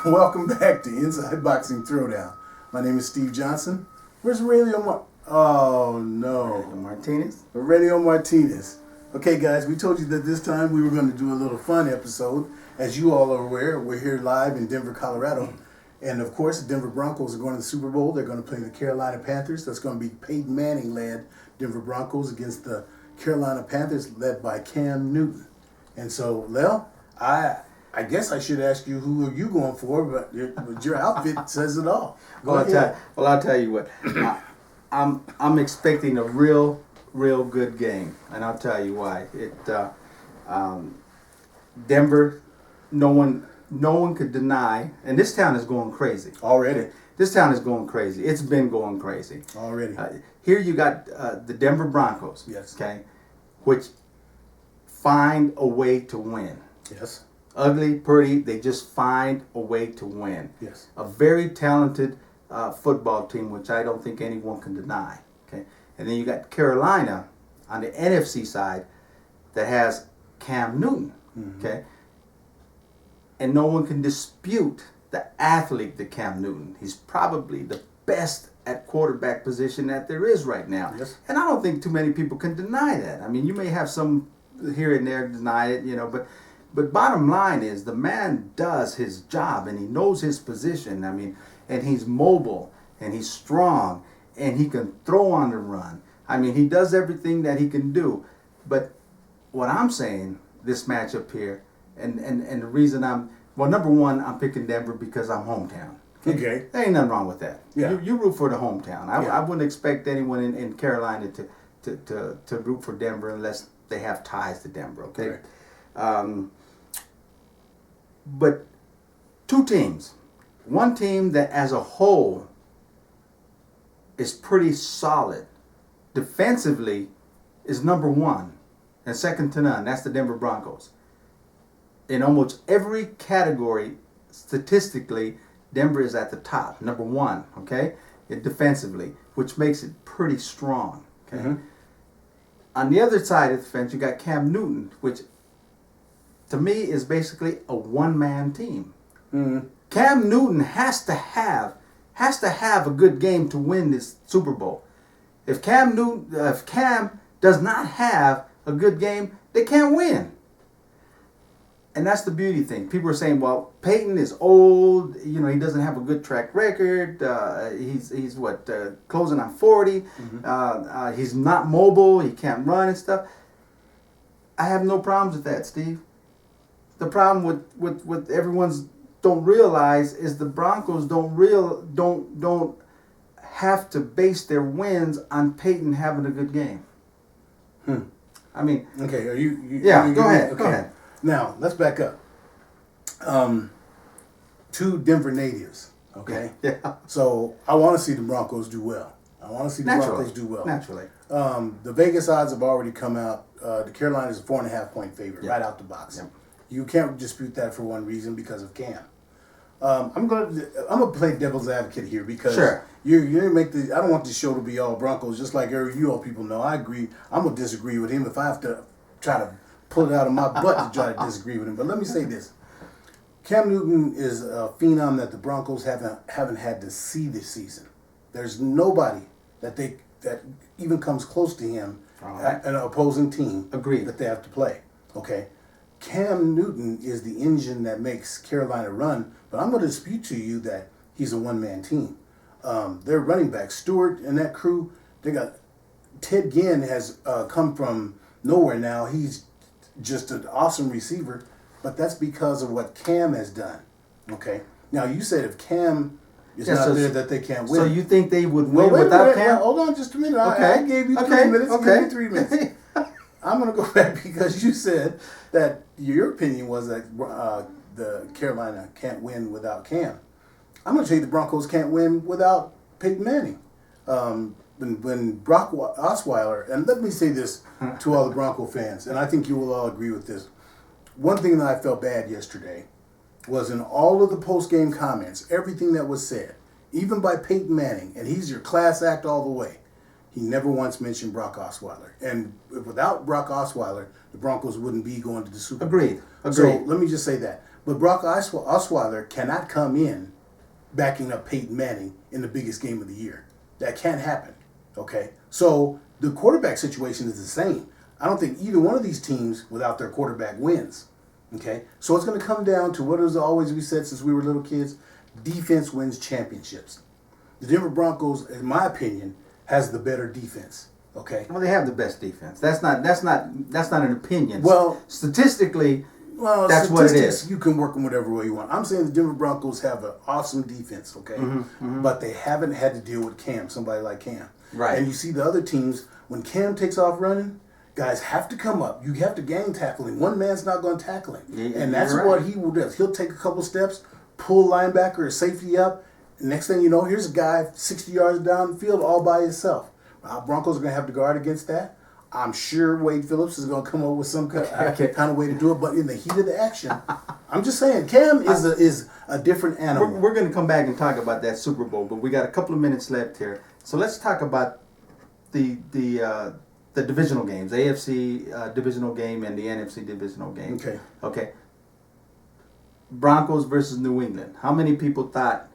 Welcome back to Inside Boxing Throwdown. My name is Steve Johnson. Where's Radio Oh no. Radio Martinez. Okay guys, we told you that this time we were going to do a little fun episode. As you all are aware, we're here live in Denver, Colorado. And of course, the Denver Broncos are going to the Super Bowl. They're going to play the Carolina Panthers. That's going to be Peyton Manning-led Denver Broncos against the Carolina Panthers led by Cam Newton. And so, Lel, I guess I should ask you who are you going for, but your outfit says it all. I'll tell you what. I'm expecting a real good game, and I'll tell you why. Denver, no one could deny, and this town is going crazy Already. This town is going crazy. It's been going crazy Already. Here you got the Denver Broncos. Yes. Okay, which find a way to win. Yes. Ugly, pretty, they just find a way to win. Yes. A very talented football team, which I don't think anyone can deny. Okay, and then you got Carolina on the NFC side that has Cam Newton. Mm-hmm. Okay, and no one can dispute the athlete, the Cam Newton. He's probably the best at quarterback position that there is right now. Yes. And I don't think too many people can deny that. I mean, you may have some here and there deny it, but bottom line is the man does his job and he knows his position. I mean, and he's mobile and he's strong and he can throw on the run. I mean, he does everything that he can do. But what I'm saying, this matchup here, and the reason number one, I'm picking Denver because I'm hometown. Okay. There ain't nothing wrong with that. Yeah. You root for the hometown. Yeah. I wouldn't expect anyone in Carolina to root for Denver unless they have ties to Denver, okay? But two teams. One team that as a whole is pretty solid. Defensively is number one and second to none. That's the Denver Broncos. In almost every category, statistically, Denver is at the top, number one, okay? Defensively, which makes it pretty strong, okay? Mm-hmm. On the other side of the fence, you got Cam Newton, which to me is basically a one-man team. Mm-hmm. Cam Newton has to have a good game to win this Super Bowl. If Cam does not have a good game, they can't win. And that's the beauty thing. People are saying, well, Peyton is old. He doesn't have a good track record. He's closing on 40. Mm-hmm. He's not mobile. He can't run and stuff. I have no problems with that, Steve. The problem with everyone's don't realize is the Broncos don't have to base their wins on Peyton having a good game. I mean, okay. Are you yeah. Go ahead. Okay. Go ahead. Now, let's back up. Two Denver natives, okay? Yeah. So, I want to see the Broncos do well. Naturally. The Vegas odds have already come out. The Carolina is a 4.5-point favorite right out the box. Yep. You can't dispute that for one reason, because of Cam. I'm gonna play devil's advocate here because sure. you make the. I don't want this show to be all Broncos, just like you all people know. I agree. I'm gonna disagree with him if I have to try to pull it out of my butt to try to disagree with him. But let me say this: Cam Newton is a phenom that the Broncos haven't had to see this season. There's nobody that even comes close to him, right. An opposing team. Agreed. That they have to play. Okay. Cam Newton is the engine that makes Carolina run, but I'm going to dispute to you that he's a one-man team. Their running back, Stewart, and that crew, they got Ted Ginn has come from nowhere now. He's just an awesome receiver, but that's because of what Cam has done. Okay. Now, you said if Cam is not there that they can't win. So you think they would win without Cam? Well, hold on just a minute. Okay. I gave you 3 minutes. Okay. Give me 3 minutes. I'm going to go back because you said that your opinion was that the Carolina can't win without Cam. I'm going to tell you the Broncos can't win without Peyton Manning. When Brock Osweiler, and let me say this to all the Bronco fans, and I think you will all agree with this. One thing that I felt bad yesterday was in all of the post-game comments, everything that was said, even by Peyton Manning, and he's your class act all the way, he never once mentioned Brock Osweiler. And without Brock Osweiler, the Broncos wouldn't be going to the Super Bowl. Agreed. So let me just say that. But Brock Osweiler cannot come in backing up Peyton Manning in the biggest game of the year. That can't happen. Okay? So the quarterback situation is the same. I don't think either one of these teams without their quarterback wins. Okay? So it's going to come down to what has always we said since we were little kids, defense wins championships. The Denver Broncos, in my opinion, has the better defense. Okay? Well, they have the best defense. That's not an opinion. Well, statistically, that's what it is. You can work them whatever way you want. I'm saying the Denver Broncos have an awesome defense, okay? But they haven't had to deal with Cam, somebody like Cam. Right. And you see the other teams, when Cam takes off running, guys have to come up. You have to gang tackle him. One man's not going to tackle him. And that's what he will do. He'll take a couple steps, pull linebacker or safety up. Next thing you know, here's a guy 60 yards down the field all by himself. Broncos are going to have to guard against that. I'm sure Wade Phillips is going to come up with some kind of way to do it, but in the heat of the action, I'm just saying, Cam is a different animal. We're going to come back and talk about that Super Bowl, but we got a couple of minutes left here. So let's talk about the divisional games, the AFC divisional game and the NFC divisional game. Okay. Broncos versus New England. How many people thought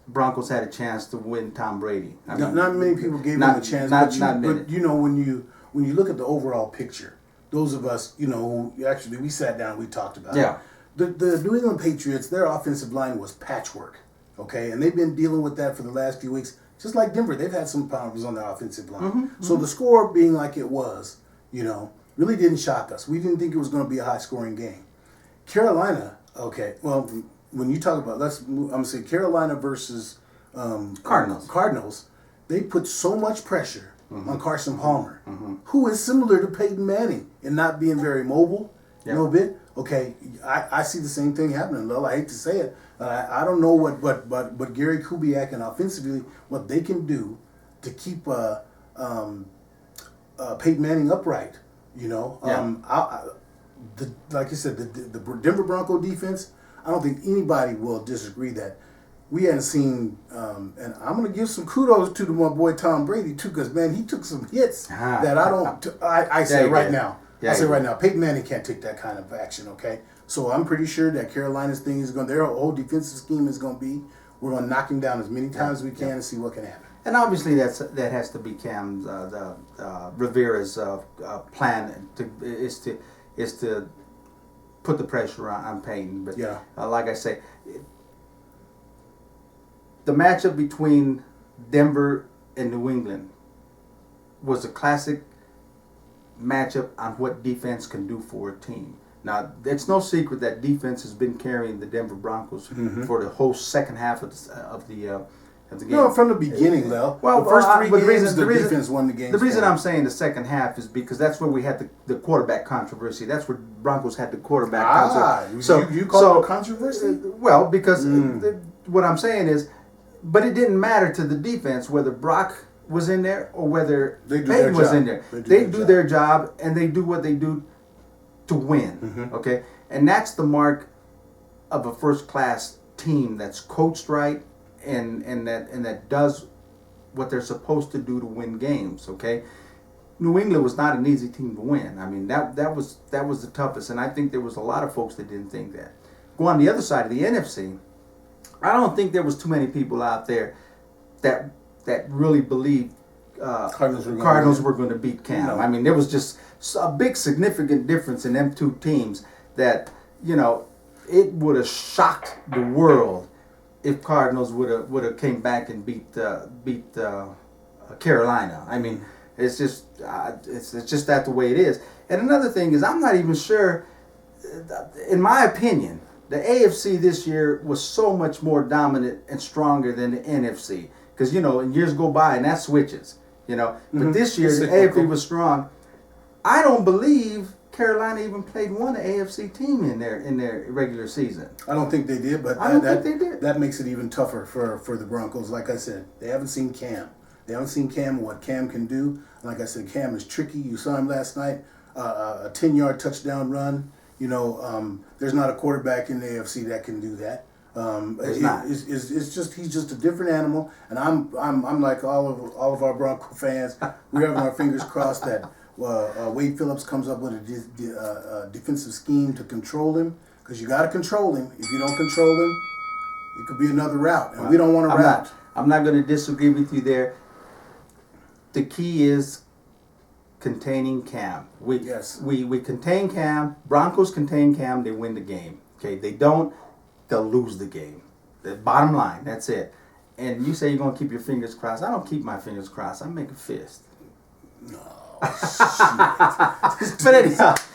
Broncos had a chance to win Tom Brady? Not many people gave him a chance, but you know, when you look at the overall picture, those of us, you know, actually we sat down, we talked about it. The New England Patriots, their offensive line was patchwork, okay, and they've been dealing with that for the last few weeks. Just like Denver, they've had some problems on their offensive line. So the score being like it was, you know, really didn't shock us. We didn't think it was going to be a high-scoring game. Carolina, okay, well, when you talk about, I'm going to say Carolina versus Cardinals, they put so much pressure on Carson Palmer, who is similar to Peyton Manning in not being very mobile, a little bit. Okay, I see the same thing happening, Lil. I hate to say it. I don't know what Gary Kubiak and offensively, what they can do to keep Peyton Manning upright, you know. Like you said, the Denver Bronco defense, I don't think anybody will disagree that we hadn't seen, and I'm going to give some kudos to my boy Tom Brady too, because man, he took some hits that I don't. I say right now. I say right now, Peyton Manning can't take that kind of action. Okay, so I'm pretty sure that Carolina's thing is going. Their whole defensive scheme is going to be, we're going to knock him down as many times as we can and see what can happen. And obviously that has to be Cam's Rivera's plan is to put the pressure on Peyton. But like I say, the matchup between Denver and New England was a classic matchup on what defense can do for a team. Now, it's no secret that defense has been carrying the Denver Broncos for the whole second half of the game. No, from the beginning, though. Well, the first three games, the defense won the game. The reason I'm saying the second half is because that's where we had the quarterback controversy. That's where Broncos had the quarterback controversy. So you call it controversy? Well, because what I'm saying is, but it didn't matter to the defense whether Brock was in there or whether Peyton was in there. They do their job, and they do what they do to win. Okay, and that's the mark of a first-class team that's coached right and that does what they're supposed to do to win games. Okay, New England was not an easy team to win. I mean that was the toughest, and I think there was a lot of folks that didn't think that. Go on the other side of the NFC. I don't think there was too many people out there that really believed Cardinals were going to beat Cam. No. I mean, there was just a big significant difference in them two teams that, you know, it would have shocked the world if Cardinals would have came back and beat Carolina. I mean, it's just that the way it is. And another thing is, I'm not even sure. In my opinion, the AFC this year was so much more dominant and stronger than the NFC. Because, you know, years go by and that switches, you know. But this year, the AFC was strong. I don't believe Carolina even played one AFC team in their regular season. I don't think they did, but I don't think they did. That makes it even tougher for the Broncos. Like I said, they haven't seen Cam. They haven't seen Cam and what Cam can do. Like I said, Cam is tricky. You saw him last night, a 10-yard touchdown run. You know, there's not a quarterback in the AFC that can do that. It's just he's just a different animal, and I'm like all of our Bronco fans. We're having our fingers crossed that Wade Phillips comes up with a defensive scheme to control him, because you got to control him. If you don't control him, it could be another route, and we don't want to route. I'm not going to disagree with you there. The key is containing Cam. We contain Cam. Broncos contain Cam. They win the game. Okay, they don't, they'll lose the game. The bottom line. That's it. And you say you're going to keep your fingers crossed. I don't keep my fingers crossed. I make a fist. No. But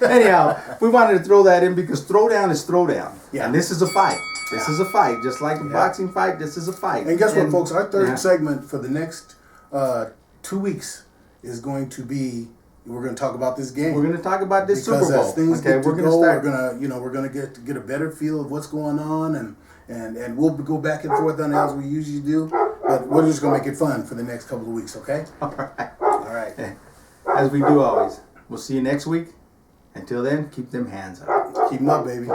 anyhow, we wanted to throw that in because throwdown is throwdown. Yeah. And this is a fight. This is a fight. Just like a boxing fight, this is a fight. And guess what, folks? Our third segment for the next 2 weeks is going to be, we're going to talk about this game. We're going to talk about this Super Bowl. As things get to go, we're going to get a better feel of what's going on, and we'll go back and forth on it as we usually do. But we're just going to make it fun for the next couple of weeks, okay? All right. All right. As we do always. We'll see you next week. Until then, keep them hands up. Keep them up, baby.